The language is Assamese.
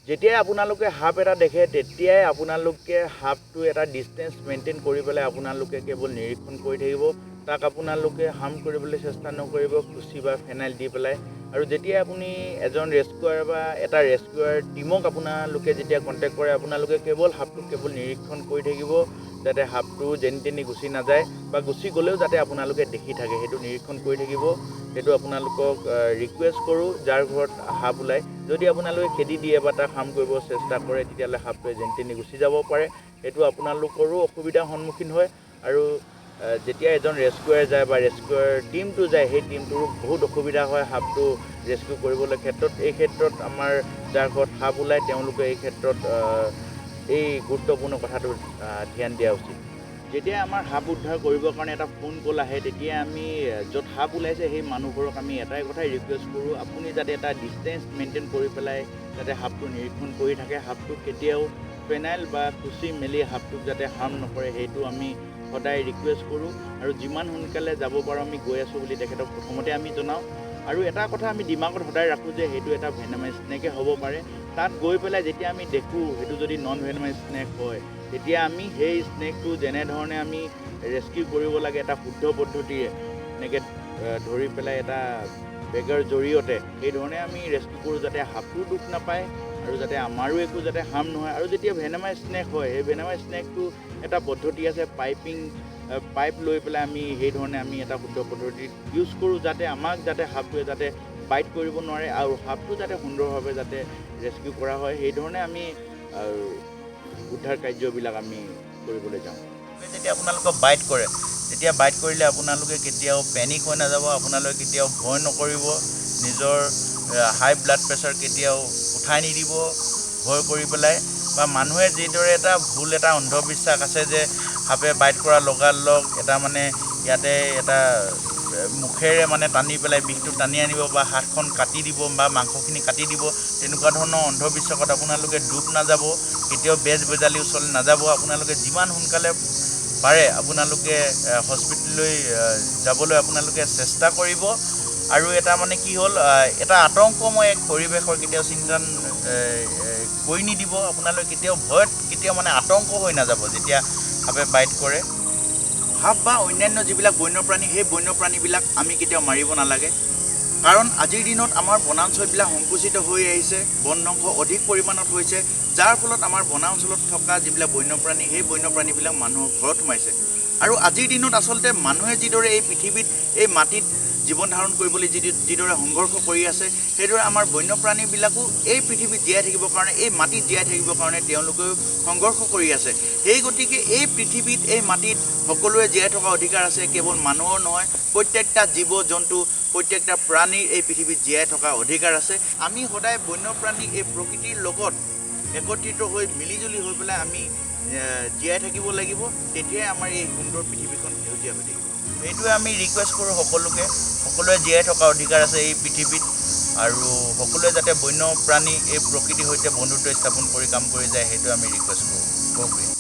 যেতিয়াই আপোনালোকে সাপ এটা দেখে তেতিয়াই আপোনালোকে সাপটো এটা ডিষ্টেঞ্চ মেইনটেইন কৰি পেলাই আপোনালোকে কেৱল নিৰীক্ষণ কৰি থাকিব। তাক আপোনালোকে হাৰ্ম কৰিবলৈ চেষ্টা নকৰিব খুচি বা ফেনাইল দি পেলাই। আৰু যেতিয়া আপুনি এজন ৰেস্কিউৱাৰ বা এটা ৰেস্কিউৱাৰ টিমক আপোনালোকে যেতিয়া কণ্টেক্ট কৰে আপোনালোকে কেৱল সাপটোক কেৱল নিৰীক্ষণ কৰি থাকিব যাতে সাপটো যেনি তেনি গুচি নাযায় বা গুচি গ'লেও যাতে আপোনালোকে দেখি থাকে সেইটো নিৰীক্ষণ কৰি থাকিব। সেইটো আপোনালোকক ৰিকুৱেষ্ট কৰোঁ যাৰ ঘৰত সাপ ওলায় যদি আপোনালোকে খেদি দিয়ে বা তাক হাৰ্ম কৰিব চেষ্টা কৰে তেতিয়াহ'লে সাপটোৱে যেনি তেনি গুচি যাব পাৰে। সেইটো আপোনালোকৰো অসুবিধাৰ সন্মুখীন হয়। আৰু যেতিয়া এজন ৰেস্কিউৱাৰ যায় বা ৰেস্কিউৱাৰ টিমটো যায় সেই টিমটোৰো বহুত অসুবিধা হয় সাপটো ৰেস্কিউ কৰিবলৈ ক্ষেত্ৰত। এই ক্ষেত্ৰত আমাৰ যাৰ ঘৰত সাপ ওলায় তেওঁলোকে এই ক্ষেত্ৰত এই গুৰুত্বপূৰ্ণ কথাটো ধ্যান দিয়া উচিত। যেতিয়া আমাৰ সাপ উদ্ধাৰ কৰিবৰ কাৰণে এটা ফোন কল আহে তেতিয়া আমি য'ত সাপ ওলাইছে সেই মানুহবোৰক আমি এটাই কথাই ৰিকুৱেষ্ট কৰোঁ আপুনি যাতে এটা ডিষ্টেঞ্চ মেইনটেইন কৰি পেলাই যাতে সাপটো নিৰীক্ষণ কৰি থাকে। সাপটোক কেতিয়াও ফেনাইল বা খুচি মেলি সাপটোক যাতে হাৰ্ম নকৰে সেইটো আমি সদায় ৰিকুৱেষ্ট কৰোঁ। আৰু যিমান সোনকালে যাব পাৰোঁ আমি গৈ আছোঁ বুলি তেখেতক প্ৰথমতে আমি জনাওঁ। আৰু এটা কথা আমি দিমাগত সদায় ৰাখোঁ যে সেইটো এটা ভেনামাইজ স্নেকে হ'ব পাৰে। তাত গৈ পেলাই যেতিয়া আমি দেখোঁ সেইটো যদি নন ভেনামাইজ স্নেক হয় তেতিয়া আমি সেই স্নেকটো যেনেধৰণে আমি ৰেস্কিউ কৰিব লাগে এটা শুদ্ধ পদ্ধতিৰে এনেকৈ ধৰি পেলাই এটা বেগৰ জৰিয়তে সেইধৰণে আমি ৰেস্কিউ কৰোঁ যাতে সাপটোও দুখ নাপায় আৰু যাতে আমাৰো একো যাতে হাৰ্ম নহয়। আৰু যেতিয়া ভেনামাইজ স্নেক হয় সেই ভেনামাইজ স্নেকটো এটা পদ্ধতি আছে পাইপ লৈ পেলাই আমি সেইধৰণে আমি এটা শুদ্ধ পদ্ধতিত ইউজ কৰোঁ যাতে আমাক যাতে সাপটোৱে যাতে বাইট কৰিব নোৱাৰে আৰু সাপটো যাতে সুন্দৰভাৱে যাতে ৰেস্কিউ কৰা হয় সেইধৰণে আমি উদ্ধাৰ কাৰ্যবিলাক আমি কৰিবলৈ যাওঁ। যেতিয়া আপোনালোকক বাইট কৰে তেতিয়া বাইট কৰিলে আপোনালোকে কেতিয়াও পেনিক হৈ নাযাব। আপোনালোকে কেতিয়াও ভয় নকৰিব। নিজৰ হাই ব্লাড প্ৰেছাৰ কেতিয়াও উঠাই নিদিব ভয় কৰি পেলাই। বা মানুহে যিদৰে এটা ভুল এটা অন্ধবিশ্বাস আছে যে সাপে বাইট কৰা লগালগ এটা মানে ইয়াতে এটা মুখেৰে মানে টানি পেলাই বিষটো টানি আনিব বা হাতখন কাটি দিব বা মাংসখিনি কাটি দিব তেনেকুৱা ধৰণৰ অন্ধবিশ্বাসত আপোনালোকে ডুব নাযাব। কেতিয়াও বেজ বেজালিৰ ওচৰলৈ নাযাব। আপোনালোকে যিমান সোনকালে পাৰে আপোনালোকে হস্পিটেললৈ যাবলৈ আপোনালোকে চেষ্টা কৰিব। আৰু এটা মানে কি হ'ল এটা আতংকময় এক পৰিৱেশৰ কেতিয়াও চিন্তা কৰি নিদিব। আপোনালোকে কেতিয়াও ভয়ত কেতিয়াও মানে আতংক হৈ নাযাব যেতিয়া সাপে বাইট কৰে। সাপ বা অন্যান্য যিবিলাক বন্যপ্ৰাণী সেই বন্যপ্ৰাণীবিলাক আমি কেতিয়াও মাৰিব নালাগে। কাৰণ আজিৰ দিনত আমাৰ বনাঞ্চলবিলাক সংকুচিত হৈ আহিছে, বন ধ্বংস অধিক পৰিমাণত হৈছে যাৰ ফলত আমাৰ বনাঞ্চলত থকা যিবিলাক বন্যপ্ৰাণী সেই বন্যপ্ৰাণীবিলাক মানুহৰ ঘৰত সোমাইছে। আৰু আজিৰ দিনত আচলতে মানুহে যিদৰে এই পৃথিৱীত এই মাটিত জীৱন ধাৰণ কৰিবলৈ যিদৰে সংঘৰ্ষ কৰি আছে সেইদৰে আমাৰ বন্যপ্ৰাণীবিলাকো এই পৃথিৱীত জীয়াই থাকিবৰ কাৰণে এই মাটিত জীয়াই থাকিবৰ কাৰণে তেওঁলোকেও সংঘৰ্ষ কৰি আছে। সেই গতিকে এই পৃথিৱীত এই মাটিত সকলোৱে জীয়াই থকা অধিকাৰ আছে। কেৱল মানুহৰ নহয় প্ৰত্যেকটা জীৱ জন্তু প্ৰত্যেকটা প্ৰাণীৰ এই পৃথিৱীত জীয়াই থকা অধিকাৰ আছে। আমি সদায় বন্যপ্ৰাণী এই প্ৰকৃতিৰ লগত একত্ৰিত হৈ মিলিজুলি হৈ পেলাই আমি জীয়াই থাকিব লাগিব। তেতিয়াই আমাৰ এই সুন্দৰ পৃথিৱীখন সেউজীয়া হৈ থাকিব। সেইটোৱে আমি ৰিকুৱেষ্ট কৰোঁ সকলোৱে জীয়াই থকা অধিকাৰ আছে এই পৃথিৱীত। আৰু সকলোৱে যাতে বন্যপ্ৰাণী এই প্ৰকৃতিৰ সৈতে বন্ধুত্ব স্থাপন কৰি কাম কৰি যায় সেইটো আমি ৰিকুৱেষ্ট কৰোঁ।